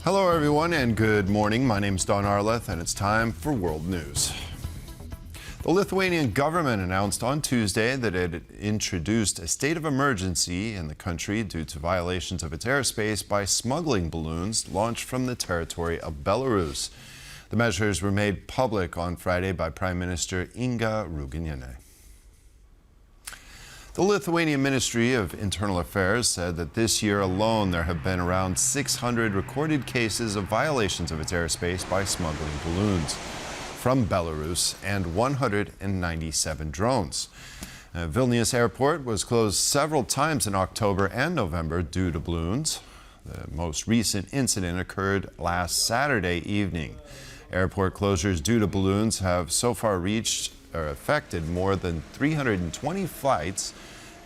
Hello everyone and good morning. My name is Don Arleth and it's time for World News. The Lithuanian government announced on Tuesday that it had introduced a state of emergency in the country due to violations of its airspace by smuggling balloons launched from the territory of Belarus. The measures were made public on Friday by Prime Minister Inga Ruginiene. The Lithuanian Ministry of Internal Affairs said that this year alone there have been around 600 recorded cases of violations of its airspace by smuggling balloons from Belarus and 197 drones. Vilnius Airport was closed several times in October and November due to balloons. The most recent incident occurred last Saturday evening. Airport closures due to balloons have so far affected more than 320 flights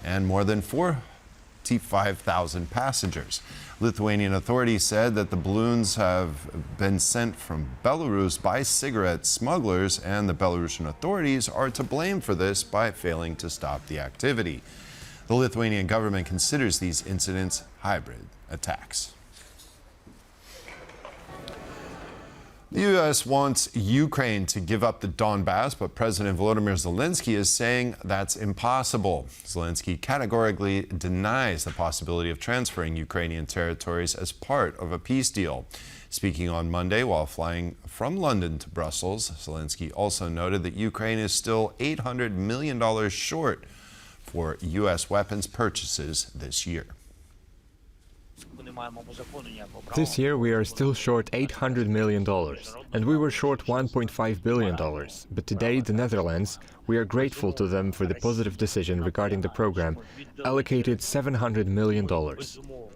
and more than 45,000 passengers. Lithuanian authorities said that the balloons have been sent from Belarus by cigarette smugglers, and the Belarusian authorities are to blame for this by failing to stop the activity. The Lithuanian government considers these incidents hybrid attacks. The U.S. wants Ukraine to give up the Donbas, but President Volodymyr Zelensky is saying that's impossible. Zelensky categorically denies the possibility of transferring Ukrainian territories as part of a peace deal. Speaking on Monday while flying from London to Brussels, Zelensky also noted that Ukraine is still $800 million short for U.S. weapons purchases this year. This year we are still short $800 million, and we were short $1.5 billion. But today, the Netherlands, we are grateful to them for the positive decision regarding the program, allocated $700 million.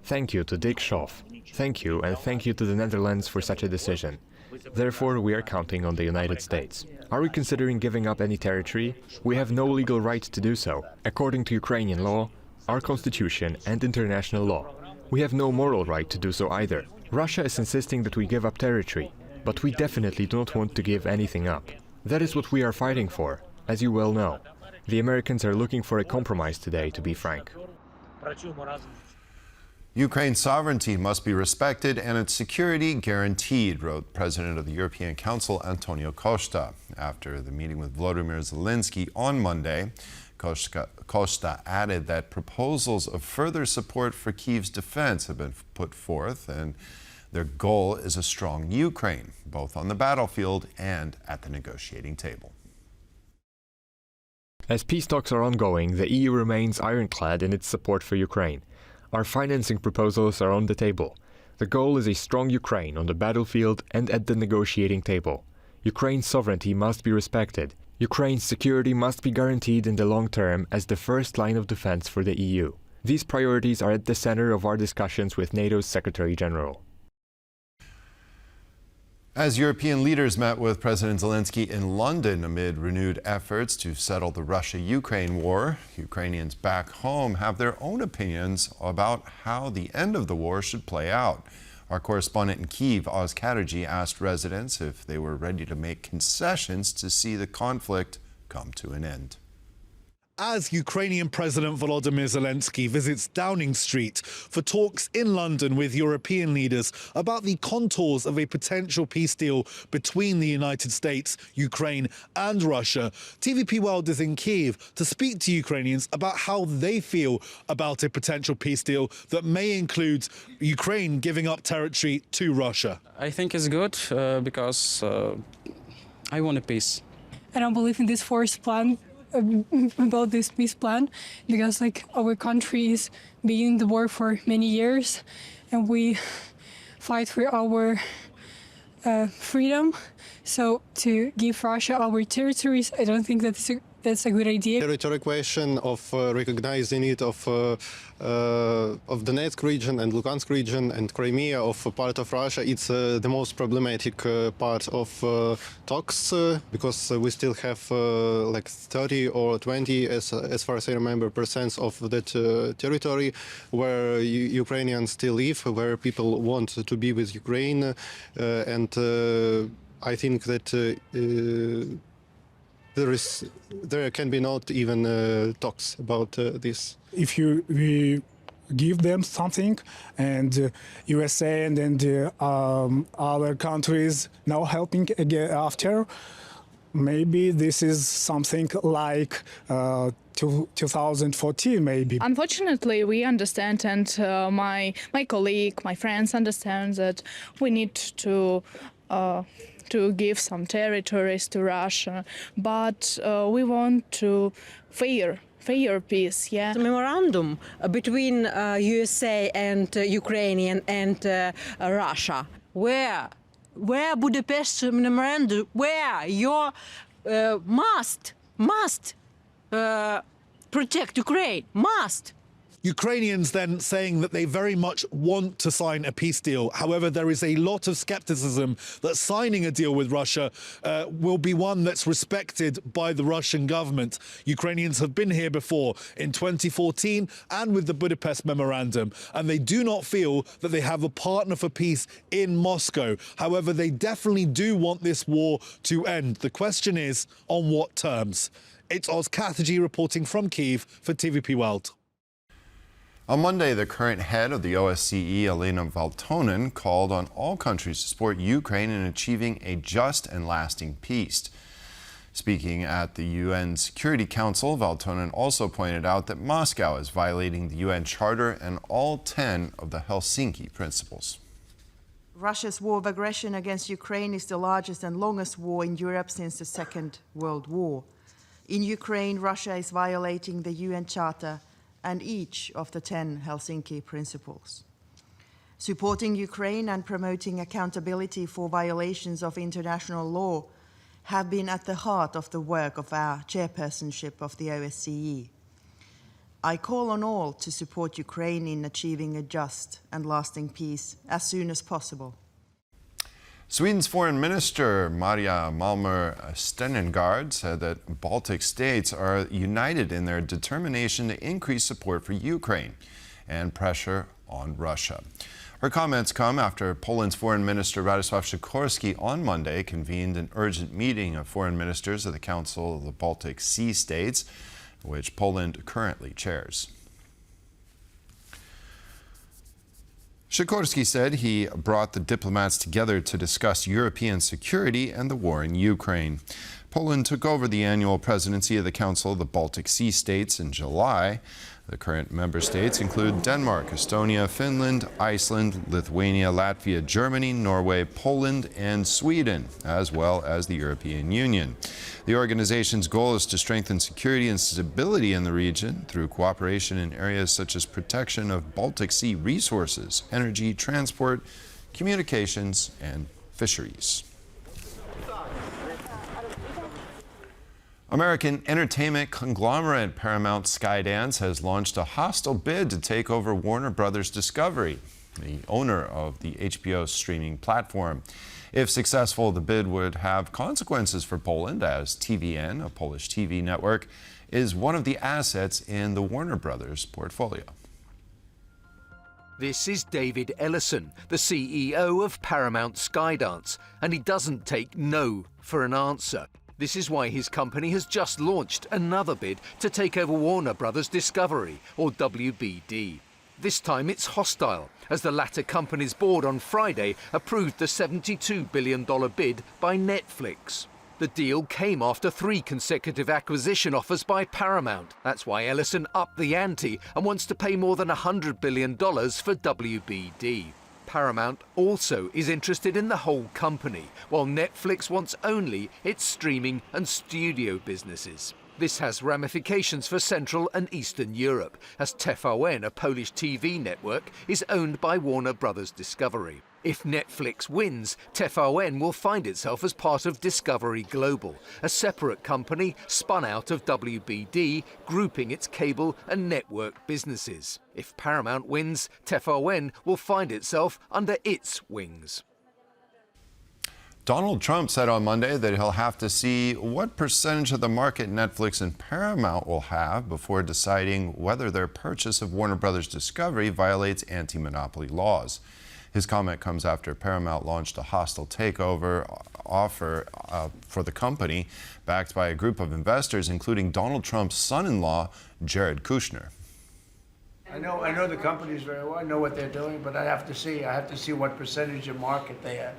Thank you to Dick Schoof. Thank you, and thank you to the Netherlands for such a decision. Therefore, we are counting on the United States. Are we considering giving up any territory? We have no legal right to do so. According to Ukrainian law, our constitution and international law, we have no moral right to do so either. Russia is insisting that we give up territory, but we definitely do not want to give anything up. That is what we are fighting for, as you well know. The Americans are looking for a compromise today, to be frank. Ukraine's sovereignty must be respected and its security guaranteed, wrote President of the European Council António Costa. After the meeting with Volodymyr Zelensky on Monday, Costa added that proposals of further support for Kyiv's defense have been put forth, and their goal is a strong Ukraine, both on the battlefield and at the negotiating table. As peace talks are ongoing, the EU remains ironclad in its support for Ukraine. Our financing proposals are on the table. The goal is a strong Ukraine on the battlefield and at the negotiating table. Ukraine's sovereignty must be respected. Ukraine's security must be guaranteed in the long term as the first line of defense for the EU. These priorities are at the center of our discussions with NATO's Secretary General. As European leaders met with President Zelensky in London amid renewed efforts to settle the Russia-Ukraine war, Ukrainians back home have their own opinions about how the end of the war should play out. Our correspondent in Kyiv, Oz Chatterjee, asked residents if they were ready to make concessions to see the conflict come to an end. As Ukrainian President Volodymyr Zelensky visits Downing Street for talks in London with European leaders about the contours of a potential peace deal between the United States, Ukraine and Russia, TVP World is in Kyiv to speak to Ukrainians about how they feel about a potential peace deal that may include Ukraine giving up territory to Russia. I think it's good because I want a peace. I don't believe in this forced plan. About this peace plan, because our country is being in the war for many years and we fight for our freedom. So to give Russia our territories, I don't think that's a good idea. Territory question of recognizing it of Donetsk region and Luhansk region and Crimea of part of Russia, it's the most problematic part of talks because we still have like 30 or 20, as far as I remember, % of that territory where Ukrainians still live, where people want to be with Ukraine, and I think that there can be not even talks about this. If we give them something, and USA and then other countries now helping again after. Maybe this is something like 2014, maybe. Unfortunately, we understand, and my colleague, my friends understand that we need to give some territories to Russia, but we want to fair peace, yeah. The memorandum between USA and Ukrainian and Russia, where Budapest memorandum, where you must protect Ukraine, must. Ukrainians then saying that they very much want to sign a peace deal. However, there is a lot of skepticism that signing a deal with Russia will be one that's respected by the Russian government. Ukrainians have been here before in 2014 and with the Budapest Memorandum, and they do not feel that they have a partner for peace in Moscow. However, they definitely do want this war to end. The question is, on what terms? It's Oz Katherji reporting from Kyiv for TVP World. On Monday, the current head of the OSCE, Elena Valtonen, called on all countries to support Ukraine in achieving a just and lasting peace. Speaking at the UN Security Council, Valtonen also pointed out that Moscow is violating the UN Charter and all 10 of the Helsinki Principles. Russia's war of aggression against Ukraine is the largest and longest war in Europe since the Second World War. In Ukraine, Russia is violating the UN Charter and each of the 10 Helsinki Principles. Supporting Ukraine and promoting accountability for violations of international law have been at the heart of the work of our chairpersonship of the OSCE. I call on all to support Ukraine in achieving a just and lasting peace as soon as possible. Sweden's Foreign Minister Maria Malmer Stenengard said that Baltic states are united in their determination to increase support for Ukraine and pressure on Russia. Her comments come after Poland's Foreign Minister Radosław Sikorski on Monday convened an urgent meeting of foreign ministers of the Council of the Baltic Sea States, which Poland currently chairs. Sikorski said he brought the diplomats together to discuss European security and the war in Ukraine. Poland took over the annual presidency of the Council of the Baltic Sea States in July. The current member states include Denmark, Estonia, Finland, Iceland, Lithuania, Latvia, Germany, Norway, Poland, and Sweden, as well as the European Union. The organization's goal is to strengthen security and stability in the region through cooperation in areas such as protection of Baltic Sea resources, energy, transport, communications, and fisheries. American entertainment conglomerate Paramount Skydance has launched a hostile bid to take over Warner Bros. Discovery, the owner of the HBO streaming platform. If successful, the bid would have consequences for Poland, as TVN, a Polish TV network, is one of the assets in the Warner Bros. Portfolio. This is David Ellison, the CEO of Paramount Skydance, and he doesn't take no for an answer. This is why his company has just launched another bid to take over Warner Bros. Discovery, or WBD. This time it's hostile, as the latter company's board on Friday approved the $72 billion bid by Netflix. The deal came after 3 consecutive acquisition offers by Paramount. That's why Ellison upped the ante and wants to pay more than $100 billion for WBD. Paramount also is interested in the whole company, while Netflix wants only its streaming and studio businesses. This has ramifications for Central and Eastern Europe, as TVN, a Polish TV network, is owned by Warner Bros. Discovery. If Netflix wins, TVN will find itself as part of Discovery Global, a separate company spun out of WBD, grouping its cable and network businesses. If Paramount wins, TVN will find itself under its wings. Donald Trump said on Monday that he'll have to see what percentage of the market Netflix and Paramount will have before deciding whether their purchase of Warner Bros. Discovery violates anti-monopoly laws. His comment comes after Paramount launched a hostile takeover offer for the company, backed by a group of investors, including Donald Trump's son-in-law, Jared Kushner. I know the companies very well. I know what they're doing, but I have to see what percentage of market they have.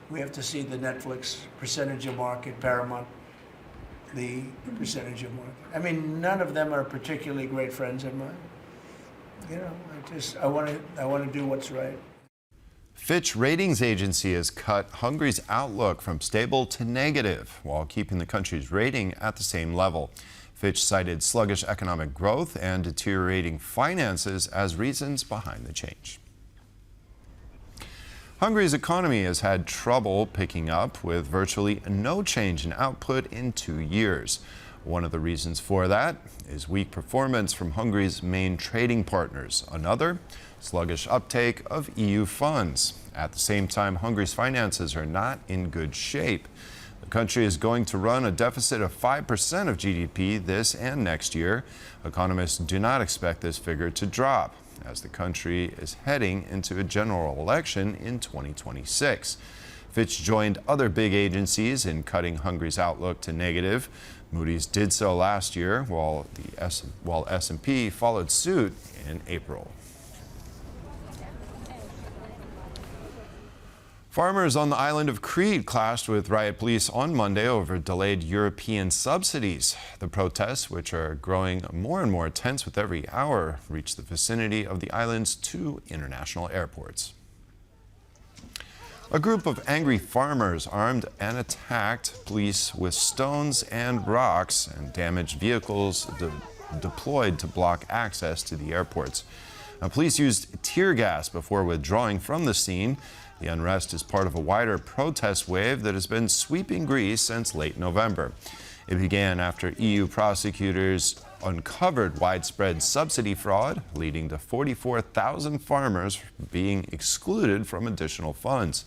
We have to see the Netflix percentage of market, Paramount, the percentage of market. I mean, none of them are particularly great friends of mine. You know, I want to do what's right. Fitch Ratings Agency has cut Hungary's outlook from stable to negative while keeping the country's rating at the same level. Fitch cited sluggish economic growth and deteriorating finances as reasons behind the change. Hungary's economy has had trouble picking up, with virtually no change in output in 2 years. One of the reasons for that is weak performance from Hungary's main trading partners. Another, sluggish uptake of EU funds. At the same time, Hungary's finances are not in good shape. The country is going to run a deficit of 5% of GDP this and next year. Economists do not expect this figure to drop, as the country is heading into a general election in 2026. Fitch joined other big agencies in cutting Hungary's outlook to negative. Moody's did so last year, while S&P followed suit in April. Farmers on the island of Crete clashed with riot police on Monday over delayed European subsidies. The protests, which are growing more and more tense with every hour, reached the vicinity of the island's 2 international airports. A group of angry farmers armed and attacked police with stones and rocks and damaged vehicles deployed to block access to the airports. Now, police used tear gas before withdrawing from the scene. The unrest is part of a wider protest wave that has been sweeping Greece since late November. It began after EU prosecutors uncovered widespread subsidy fraud, leading to 44,000 farmers being excluded from additional funds.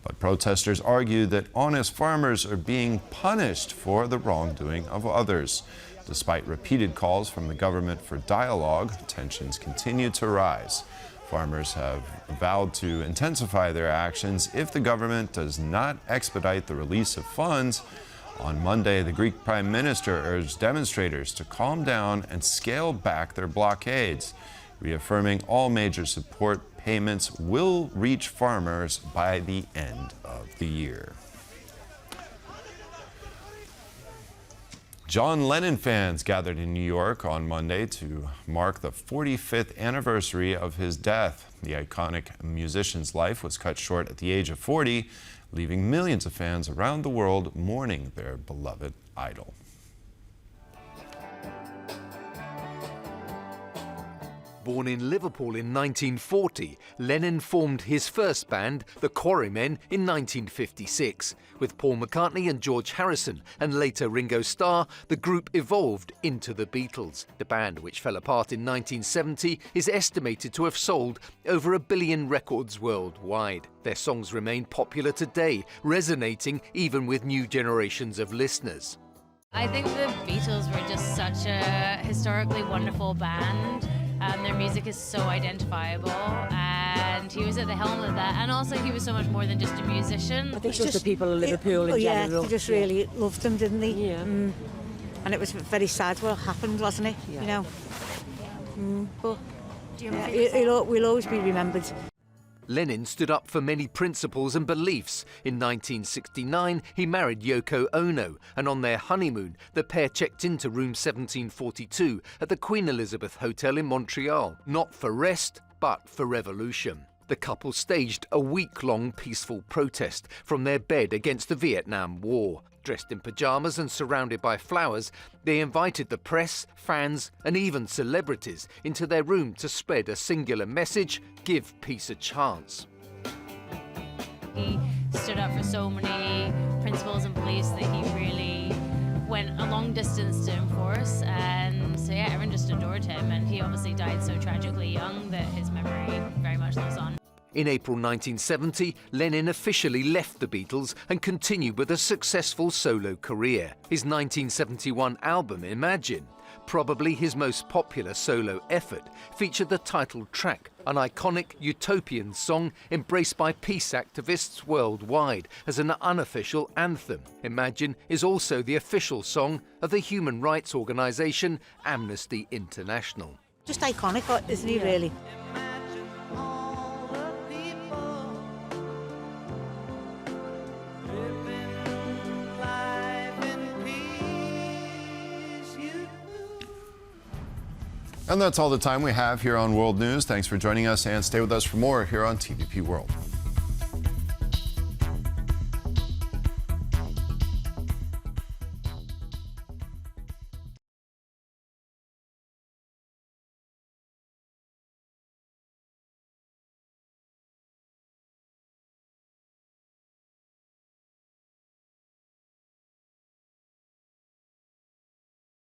But protesters argue that honest farmers are being punished for the wrongdoing of others. Despite repeated calls from the government for dialogue, tensions continue to rise. Farmers have vowed to intensify their actions if the government does not expedite the release of funds. On Monday, the Greek Prime Minister urged demonstrators to calm down and scale back their blockades, reaffirming all major support payments will reach farmers by the end of the year. John Lennon fans gathered in New York on Monday to mark the 45th anniversary of his death. The iconic musician's life was cut short at the age of 40, leaving millions of fans around the world mourning their beloved idol. Born in Liverpool in 1940, Lennon formed his first band, the Quarrymen, in 1956. With Paul McCartney and George Harrison, and later Ringo Starr, the group evolved into the Beatles. The band, which fell apart in 1970, is estimated to have sold over 1 billion records worldwide. Their songs remain popular today, resonating even with new generations of listeners. I think the Beatles were just such a historically wonderful band. Their music is so identifiable, and he was at the helm of that. And also, he was so much more than just a musician. I think just the people of Liverpool in general. They just really loved them, didn't they? Yeah. And it was very sad what happened, wasn't it? Yeah. You know. But we'll always be remembered. Lennon stood up for many principles and beliefs. In 1969, he married Yoko Ono, and on their honeymoon, the pair checked into room 1742 at the Queen Elizabeth Hotel in Montreal, not for rest, but for revolution. The couple staged a week-long peaceful protest from their bed against the Vietnam War. Dressed in pyjamas and surrounded by flowers, they invited the press, fans, and even celebrities into their room to spread a singular message: give peace a chance. He stood up for so many principles and beliefs that he really went a long distance to enforce, and so yeah, everyone just adored him, and he obviously died so tragically young that his memory very much lives on. In April 1970, Lennon officially left the Beatles and continued with a successful solo career. His 1971 album, Imagine, probably his most popular solo effort, featured the title track, an iconic utopian song embraced by peace activists worldwide as an unofficial anthem. Imagine is also the official song of the human rights organisation Amnesty International. Just iconic, isn't he, really? And that's all the time we have here on World News. Thanks for joining us, and stay with us for more here on TVP World.